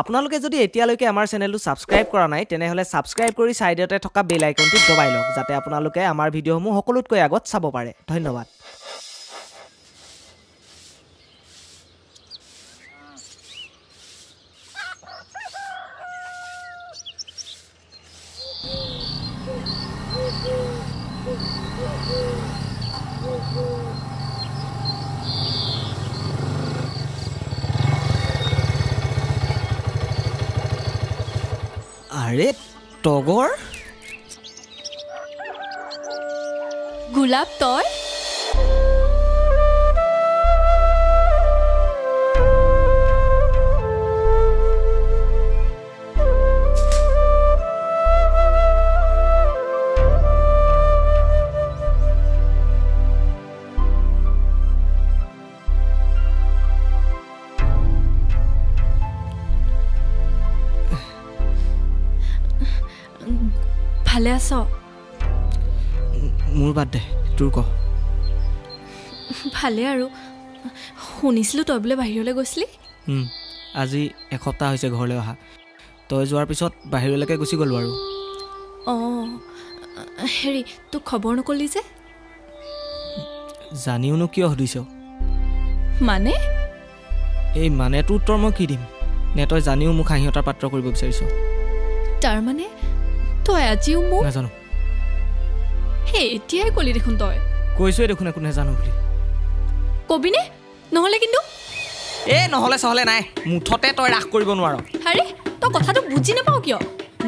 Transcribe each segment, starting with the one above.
আপোনালোকে যদি এতিয়ালৈকে আমাৰ চেনেলটো সাবস্ক্ৰাইব কৰা নাই তেনেহলে সাবস্ক্ৰাইব কৰি সাইডতে থকা বেল আইকনটো দবাই লওক যাতে আপোনালোকে আমাৰ ভিডিঅ'সমূহ সকলোতকৈ আগত চাব পাৰে ধন্যবাদ আৰে টগৰ গোলাপ তই ভালে আছ মোৰ বাদ দে তোৰ ক ভালে আৰু শুনিছিলো তই বোলে বাহিৰলৈ গৈছিলি আজি এসপ্তাহ হৈছে ঘৰলৈ অহা তই যোৱাৰ পিছত বাহিৰলৈকে গুচি গ'লো আৰু হেৰি তোক খবৰ নকলি যে জানিওনো কিয় সুধিছ মানে এই মানেটো উত্তৰ মই কি দিম নে তই জানিও মোক হাঁহিয়তাৰ পাত্ৰ কৰিব বিচাৰিছ তাৰ মানে তই আজিও মোক নাজানো হে এতিয়াই কলি দেখোন তই কৈছোৱে দেখোন একো নাজানো বুলি কবিনে নহলে কিন্তু নহলে চহলে নাই মুঠতে তই ৰাখ কৰিব নোৱাৰ আৰে তই কথাটো বুজি নাপাও কিয়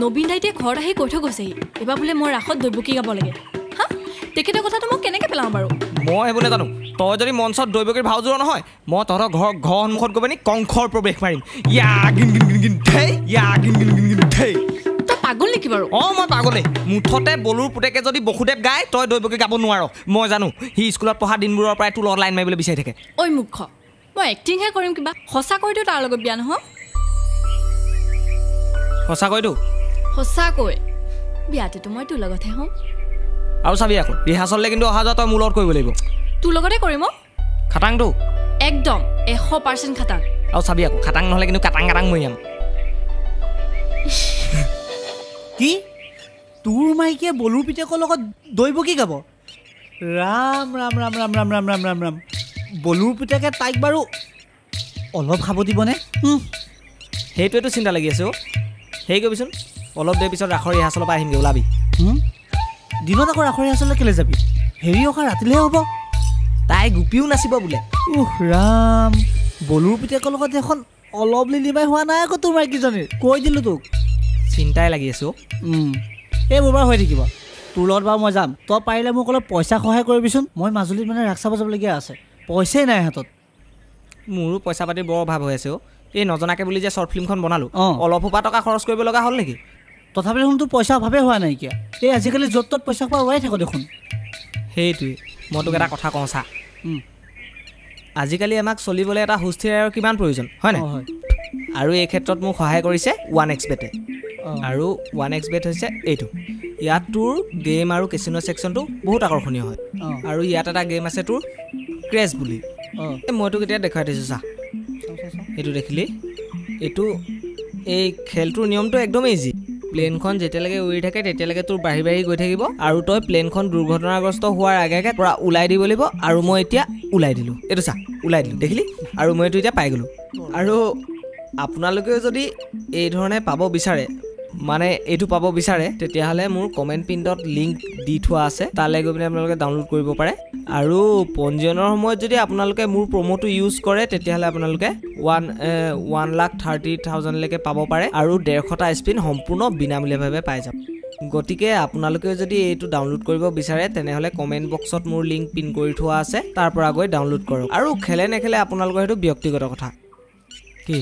নবীন দাইতে ঘৰত আহি কৈ থৈ গৈছেহি এবাৰ বোলে মই ৰাখত দৈবকী গাব লাগে হা তেখেতৰ কথাটো মই কেনেকৈ পেলাওঁ বাৰু মই এইবোৰ নাজানো তই যদি মঞ্চত দৈবকীৰ ভাওজোৰ নহয় মই তহঁতৰ ঘৰ সন্মুখত গৈ পিনি কংসৰ প্ৰৱেশ মাৰিম পাগল নেকি বাৰু মই পাগলে মুঠতে বলুৰ পুতেকে যদি বসুদেৱ গায় তই দৈবকী গাব নোৱাৰ মই জানো সি স্কুলত পঢ়া দিনবোৰৰ পৰাই তোৰ লগত লাইন মাৰিবলৈ বিচাৰি থাকে ঐ মুখ্য মই এক্টিংহে কৰিম কিবা সঁচাকৈতো তাৰ লগত বিয়া নহয় সঁচাকৈ বিয়াতেতো মই তোৰ লগতহে হ'ম আৰু চাবি আকৌ ৰিহাৰ্চললৈ কিন্তু অহা যোৱা তই মোৰ লগত কৰিব লাগিব তোৰ লগতে কৰিম খাটাংটো একদম 100% খাটাং আৰু চাবি আকৌ খাটাং নহ'লে কিন্তু কাটাং মৰিয়াম কি তোৰ মাইকীয়ে বলুৰ পিতেকৰ লগত দৈবকী গাব ৰাম ৰাম ৰাম ৰাম ৰাম ৰাম ৰাম ৰাম ৰাম বলুৰ পিতেকে তাইক বাৰু অলপ খাব দিবনে সেইটোৱেতো চিন্তা লাগি আছে হেৰি কৰিবিচোন অলপ দেৰি পিছত ৰাসৰ ৰিহাৰ্চলৰ পৰা আহিমগৈ ওলাবি দিনত আকৌ ৰাসৰ ৰিহাৰ্চললৈ কেলৈ যাবি হেৰি অহা ৰাতিলৈহে হ'ব তাই গোপীও নাচিব বোলে ৰাম বলুৰ পিতেকৰ লগত এখন অলপ লিলিমাই হোৱা নাই আকৌ তোৰ মাইকীজনীৰ কৈ দিলোঁ তোক চিন্তাই লাগি আছোঁ এই মোৰ বাৰু হৈ থাকিব তোৰ লগত বাৰু মই যাম তই পাৰিলে মোক অলপ পইচা সহায় কৰিবিচোন মই মাজুলীত মানে ৰাস চাব যাবলগীয়া আছে পইচাই নাই হাতত মোৰো পইচা পাতিৰ বৰ অভাৱ হৈ আছে এই নজনাকে বুলি যে শ্বৰ্ট ফিল্মখন বনালোঁ অলপ সোপা টকা খৰচ কৰিব লগা হ'ল নেকি তথাপি দেখোন তোৰ পইচা অভাৱে হোৱা নাইকিয়া এই আজিকালি য'ত ত'ত পইচা খোৱা ওলাই থাকোঁ দেখোন সেইটোৱে মই তোক এটা কথা কওঁ চা আজিকালি আমাক চলিবলৈ এটা সুস্থিৰ আৰু কিমান প্ৰয়োজন হয় নাই আৰু এই ক্ষেত্ৰত মোক সহায় কৰিছে 1xBet আৰু 1xBet হৈছে এইটো ইয়াত তোৰ গেম আৰু কেচিনো ছেকশ্যনটো বহুত আকৰ্ষণীয় হয় আৰু ইয়াত এটা গেম আছে তোৰ ক্ৰেছ বুলি মই তোক এতিয়া দেখুৱাই দিছোঁ চা এইটো দেখিলি এইটো এই খেলটোৰ নিয়মটো একদম ইজি প্লেনখন যেতিয়ালৈকে উৰি থাকে তেতিয়ালৈকে তোৰ বাঢ়ি গৈ থাকিব আৰু তই প্লেনখন দুৰ্ঘটনাগ্ৰস্ত হোৱাৰ আগে পৰা ওলাই দিব লাগিব আৰু মই এতিয়া ওলাই দিলোঁ এইটো চা ওলাই দিলোঁ দেখিলি আৰু মই এইটো এতিয়া পাই গ'লোঁ আৰু আপোনালোকেও যদি এই ধৰণে পাব বিচাৰে মানে এইটো পাব বিচাৰে তেতিয়াহ'লে মোৰ কমেণ্ট পিনত লিংক দি থোৱা আছে তালৈ গৈ পিনে আপোনালোকে ডাউনলোড কৰিব পাৰে আৰু পঞ্জীয়নৰ সময়ত যদি আপোনালোকে মোৰ প্ৰমোটো ইউজ কৰে তেতিয়াহ'লে আপোনালোকে 1,30,000লৈকে পাব পাৰে আৰু 150টা স্পিন সম্পূৰ্ণ বিনামূলীয়াভাৱে পাই যাব গতিকে আপোনালোকে যদি এইটো ডাউনলোড কৰিব বিচাৰে তেনেহ'লে কমেণ্ট বক্সত মোৰ লিংক পিন কৰি থোৱা আছে তাৰ পৰা গৈ ডাউনলোড কৰক আৰু খেলে নেখেলে আপোনালোকৰ সেইটো ব্যক্তিগত কথা কি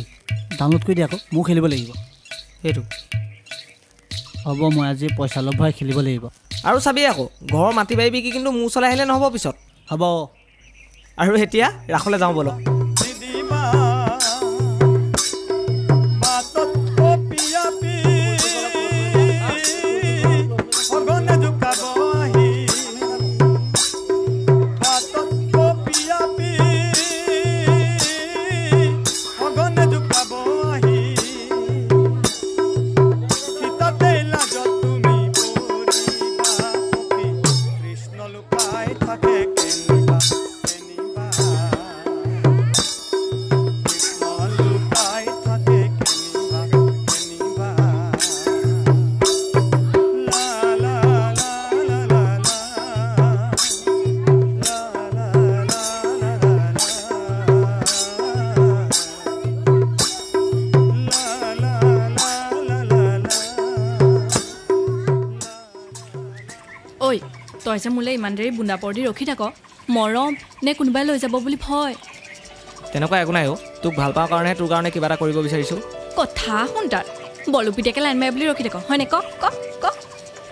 ডাউনলোড কৰি দিয়া আকৌ মোৰ খেলিব লাগিব সেইটো হ'ব মই আজি পইচা অলপ ভৰাই খেলিব লাগিব আৰু চাবি আকৌ ঘৰৰ মাটি বাৰী বিকি কিন্তু মোৰ চলাই আহিলে নহ'ব পিছত হ'ব আৰু এতিয়া ৰাসলৈ যাওঁ বলক ঐ তই যে মোলৈ ইমান দেৰি বুন্দা পৰ দি ৰখি থাক মৰম নে কোনোবাই লৈ যাব বুলি ভয় তেনেকুৱা একো নাই অ' তোক ভাল পাওঁ কাৰণে তোৰ কাৰণে কিবা এটা কৰিব বিচাৰিছোঁ কথা শুন তাৰ বলো পিতেকে লাইন মাৰে বুলি ৰখি থাক হয়নে ক ক ক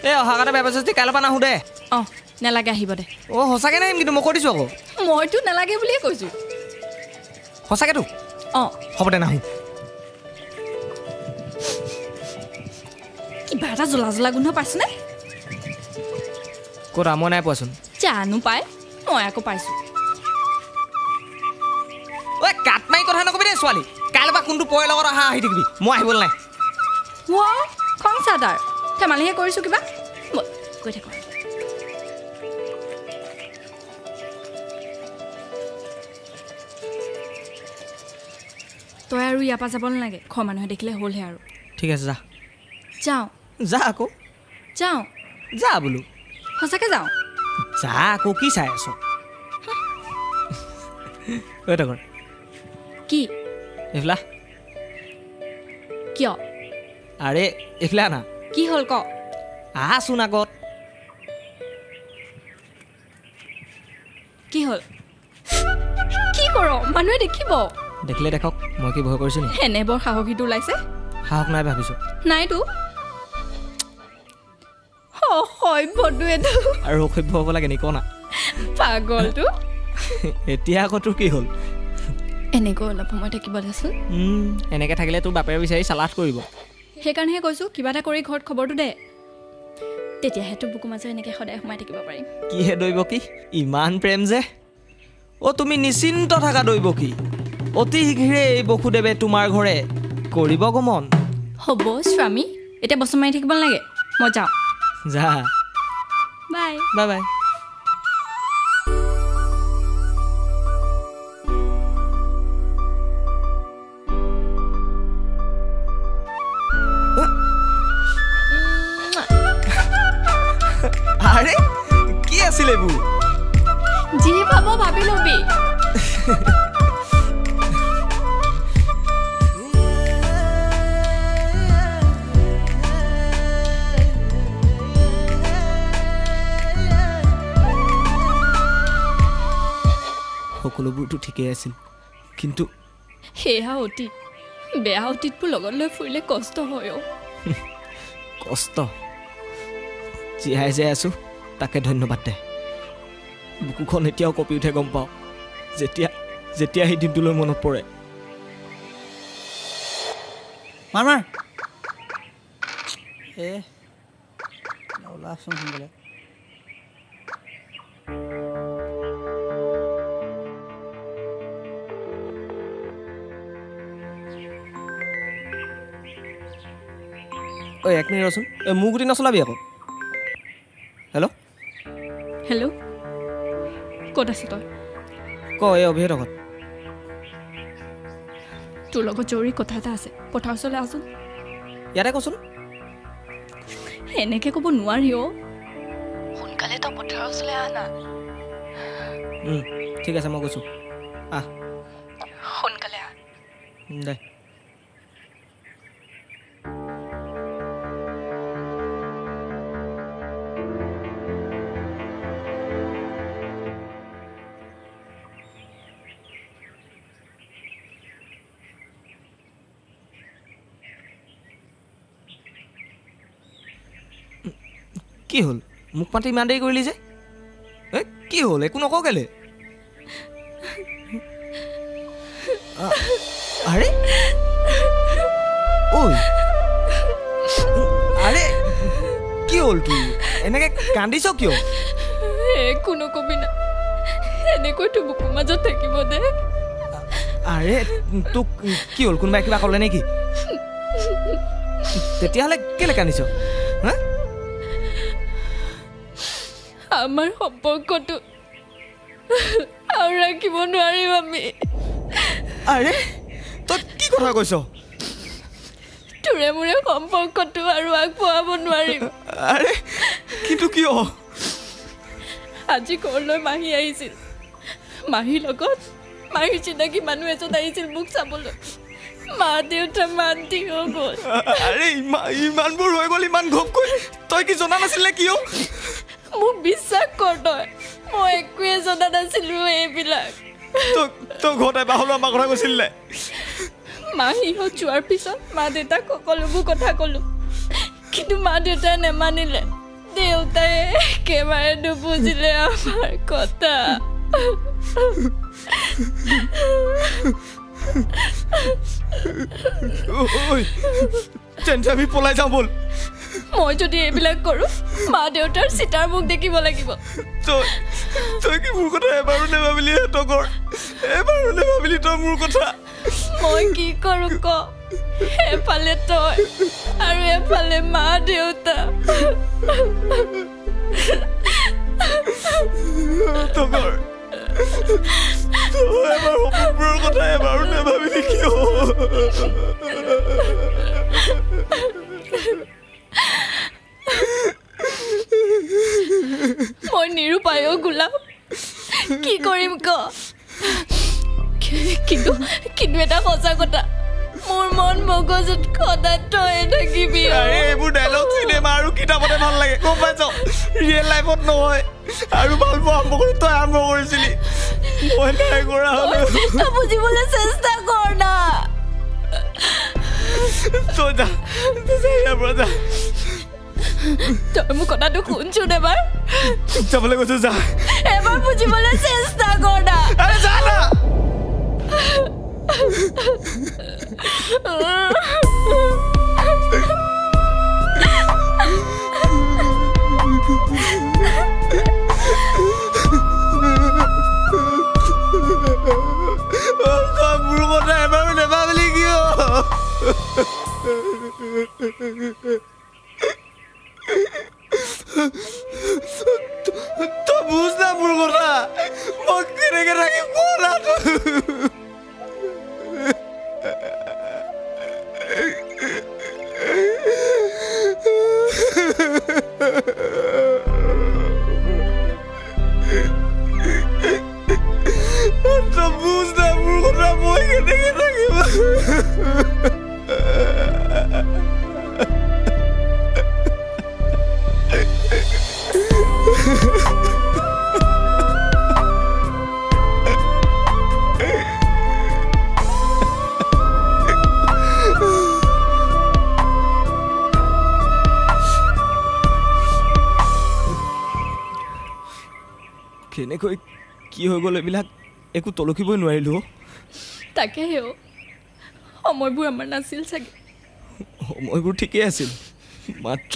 এই অহা কাৰণে বেয়া পাইছোঁ কাইলৈ পৰা নাহোঁ দে অঁ নালাগে আহিব দে অ' সঁচাকৈ নাহিম কিন্তু মই কৈ দিছোঁ আকৌ মইতো নালাগে বুলিয়ে কৈছোঁ সঁচাকেতো অঁ হ'ব দে নাহোঁ কিবা এটা জ্বলা জ্বলা গোন্ধ পাইছনে ক'ত মই নাই পোৱাচোন জানো পাই মই আকৌ পাইছোঁ ঐ কাট মাৰি কথা নকবি দেই ছোৱালী কাইলৈ পৰা কোনটো পৰে লগত অহা আহি থাকিবি মই আহিবলৈ নাই খং চা তাৰ ধেমালিহে কৰিছোঁ কিবা কৈ থাক তই আৰু ইয়াৰ পৰা যাব নালাগে ঘৰ মানুহে দেখিলে হ'লহে আৰু ঠিক আছে যা যাওঁ যা আকৌ যাওঁ যা বোলো সঁচাকৈ যাওঁ যা আকৌ কি চাই আছ ঐ তগৰ কি এইফালে কিয় আৰে এইফালে আনা কি হ'ল ক আহাচোন আগত কি হ'ল কি কৰ মানুহে দেখিব দেখিলে দেখক মই কি ভয় কৰিছোঁ নি এনে বৰ সাহসীটো ওলাইছে সাহস নাই ভাবিছোঁ নাইতো অসভ্যটো এইটো আৰু অসভ্য হ'ব লাগে নি কনা পাগলটো এতিয়া আকৌ তোৰ কি হ'ল এনেকৈ অলপ সময় থাকিব দেচোন এনেকৈ থাকিলে তোৰ বাপেৰে বিচাৰি চালাদ কৰিব সেইকাৰণেহে কৈছোঁ কিবা এটা কৰি ঘৰত খবৰটো দে তেতিয়াহে তোৰ বুকু মাজত এনেকৈ সদায় সোমাই থাকিব পাৰিম কিহে দৈব কি ইমান প্ৰেম যে অ' তুমি নিশ্চিন্ত থাকা দৈব কি অতি শীঘ্ৰে এই বসুদেৱে তোমাৰ ঘৰে কৰিব গমন হ'ব স্বামী এতিয়া বচন মাৰি থাকিব নালাগে মই যাওঁ যা বাই বাই বাই আৰে কি আছিল এইবোৰ যি ভাব ভাবি ল'বি সকলোবোৰতো ঠিকেই আছিল কিন্তু সেয়া অতীত বেয়া অতীতবোৰ লগত লৈ ফুৰিলে কষ্ট হয় কষ্ট জীয়াই জীয়াই আছোঁ তাকে ধন্যবাদ দে বুকুখন এতিয়াও কঁপি উঠে গম পাওঁ যেতিয়া যেতিয়া সেই দিনটোলৈ মনত পৰে মাৰ মাৰ ওলাচোন সোনকালে ঐ এক মিনিট ৰচোন মোৰ গুটি নচলাবি আকৌ হেল্ল' হেল্ল' ক'ত আছ তই ক এই অভিহঁতৰ ঘৰত তোৰ লগত জৰুৰী কথা এটা আছে পথাৰ ওচৰলৈ আছোন ইয়াতে কচোন এনেকৈ ক'ব নোৱাৰি সোনকালে তই পথাৰৰ ওচৰলৈ আহ না ঠিক আছে মই কৈছোঁ আহ সোনকালে আহ দে কি হ'ল মোক মাতি ইমান দেৰি কৰিলি যে কি হ'ল একো নকওঁ কেলে আৰে ঐ আৰে কি হ'ল তোৰ এনেকৈ কান্দিছ কিয় একো নকবি না এনেকৈ তোৰ বুকুৰ মাজত থাকিব দে আৰে তোক কি হ'ল কোনোবাই কিবা ক'লে নেকি তেতিয়াহ'লে কেলৈ কান্দিছ হা আমাৰ সম্পৰ্কটো আৰু ৰাখিব নোৱাৰিম আমি আৰে তই কি কথা কৈছ তোৰে মোৰে সম্পৰ্কটো আৰু আগবঢ়াব নোৱাৰিম আৰে কিন্তু কিয় আজি ঘৰলৈ মাহী আহিছিল মাহীৰ লগত মাহীৰ চিনাকি মানুহ এজন আহিছিল মোক চাবলৈ মা দেউতা মান্তি হৈ গ'ল আৰে ইমানবোৰ হৈ গ'ল ইমান ঘপকৈ তই কি জনা নাছিলে কিয় মোক বিশ্বাস কৰ তই মই একোৱে জনা নাছিলো এইবিলাক তই ঘৰত এবাৰ হ'লেও আমাৰ কথা কৈছিল নে মাহীহঁত যোৱাৰ পিছত মা দেউতাক সকলোবোৰ কথা ক'লো কিন্তু মা দেউতাই নেমানিলে দেউতাই একেবাৰে নুবুজিলে আমাৰ কথা তেন্তে আমি পলাই যাওঁ ব'ল মই যদি এইবিলাক কৰোঁ মা দেউতাৰ চিতাৰ মুখ দেখিব লাগিব তই কি মোৰ কথা এবাৰো নেভাবিলি তগৰ এবাৰো নেভাবিলি তই মোৰ কথা মই কি কৰোঁ ক এফালে তই আৰু এফালে মা দেউতা তগৰ তই এবাৰ সপোনবোৰৰ কথা এবাৰো নেভাবিলি কিয় মই নিৰুপায় গোলাপ কি কৰিম ক কিন্তু এটা সঁচা কথা মোৰ মন মগজুত সদায় তই থাকিবি এইবোৰ ডাইলগ চিনেমা আৰু কিতাপতে ভাল লাগে গম পাইছ ৰিয়েল লাইফত নহয় আৰু ভাল পোৱা আৰম্ভ কৰি তই আৰম্ভ কৰিছিলি মই নাই কৰা হ'লেও তই বুজিবলৈ চেষ্টা কৰ না তই যা ইয়াৰ পৰা যা তই মোৰ কথাটো শুনছোন এবাৰ যাবলৈ কৈছো যা এবাৰ বুজিবলৈ চেষ্টা কৰ না আৰে যা না মোৰ কথা এবাৰো নেভাবিলি কিয় তই বুজ না মোৰ কথা মই কেনেকে থাকিম কোৱা তই বুজ না মোৰ কথা মই কেনেকে থাকিম কেনেকৈ কি হৈ গ'ল এইবিলাক একো তলকিবই নোৱাৰিলোঁ তাকেহে সময়বোৰ আমাৰ নাছিল চাগে সময়বোৰ ঠিকেই আছিল মাত্ৰ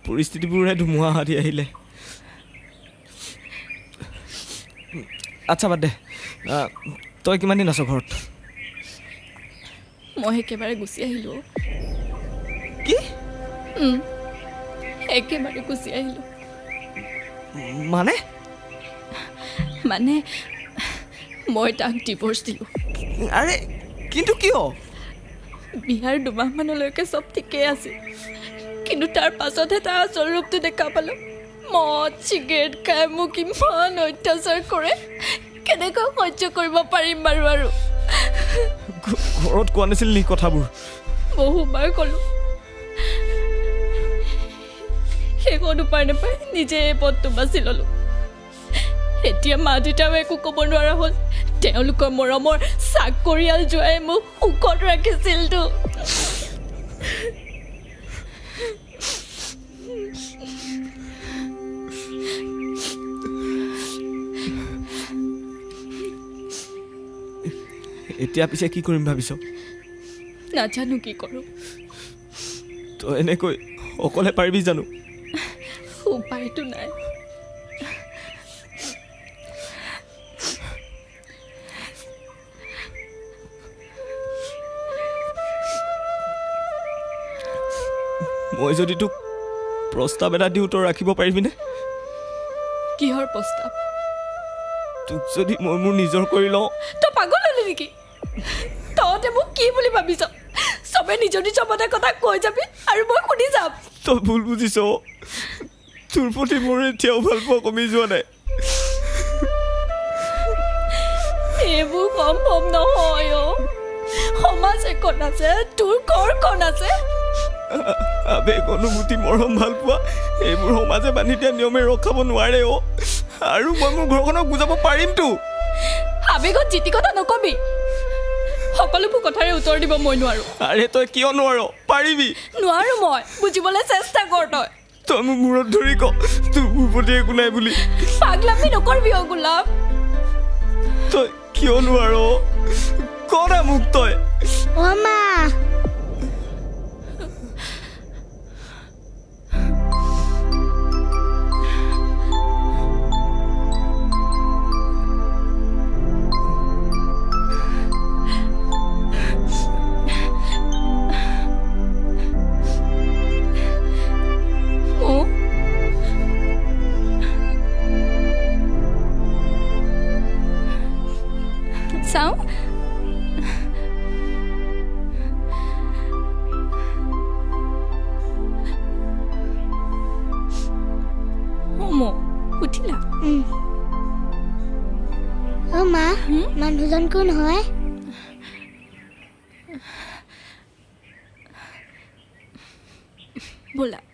পৰিস্থিতিবোৰহে ধুমুহা হাতি আহিলে আচ্ছা বাদ দে তই কিমান দিন আছ ঘৰত মই একেবাৰে গুচি আহিলোঁ কি একেবাৰে গুচি আহিলোঁ মানে মই তাক ডিভোৰ্চ দিলোঁ আৰে কিন্তু কিয় বিয়াৰ দুমাহমানলৈকে চব ঠিকেই আছিল কিন্তু তাৰ পাছতহে তাৰ আচল ৰূপটো দেখা পালোঁ মদ চিগাৰেট খাই মোক ইমান অত্যাচাৰ কৰে কেনেকৈ সহ্য কৰিব পাৰিম বাৰু আৰু ঘৰত কোৱা নাছিল নি কথাবোৰ বহুবাৰ ক'লোঁ শেষত উপায় নাপায় নিজে এই পথটো বাছি ল'লোঁ এতিয়া মা দেউতাও একো ক'ব নোৱাৰা হ'ল তেওঁলোকৰ মৰমৰ চাকৰিয়াল জোৱাই মোক সুখত ৰাখিছিলতো এতিয়া পিছে কি কৰিম ভাবিছ নাজানো কি কৰোঁ তই এনেকৈ অকলে পাৰিবি জানো উপায়তো নাই মই যদি তোক প্ৰস্তাৱ এটা দিওঁ তই ৰাখিব পাৰিবিনে কিহৰ প্ৰস্তাৱ তোক যদি মই মোৰ নিজৰ কৰি লওঁ তই পাগল হলি নেকি তহঁতে মোক কি বুলি ভাবিছ চবে নিজৰ নিজৰ মতে কথা কৈ যাবি আৰু মই শুনি যাম তই ভুল বুজিছ তোৰ প্ৰতি মোৰ এতিয়াও ভাল পোৱা কমি যোৱা নাই এইবোৰ সম্ভৱ নহয় সমাজ এখন আছে তোৰ ঘৰখন আছে আবেগ অনুভূতি মৰম ভাল পোৱা এইবোৰ সমাজে বান্ধি দিয়া নিয়মে ৰখাব নোৱাৰে আৰু মই মোৰ ঘৰখনক বুজাব পাৰিমতো আবেগত জিতি কথা নকবি সকলোবোৰ কথাৰে উত্তৰ দিব মই নোৱাৰো আৰে তই কিয় নোৱাৰ পাৰিবি নোৱাৰো মই বুজিবলৈ চেষ্টা কৰ তই মোক মূৰত ধৰি ক তোৰ মোৰ প্ৰতি একো নাই বুলি পাগলামি নকৰবি গোলাপ তই কিয় নোৱাৰ ক না মোক তই মা চাওঁ উঠিলা মা মানুহজন কোন হয় বোলা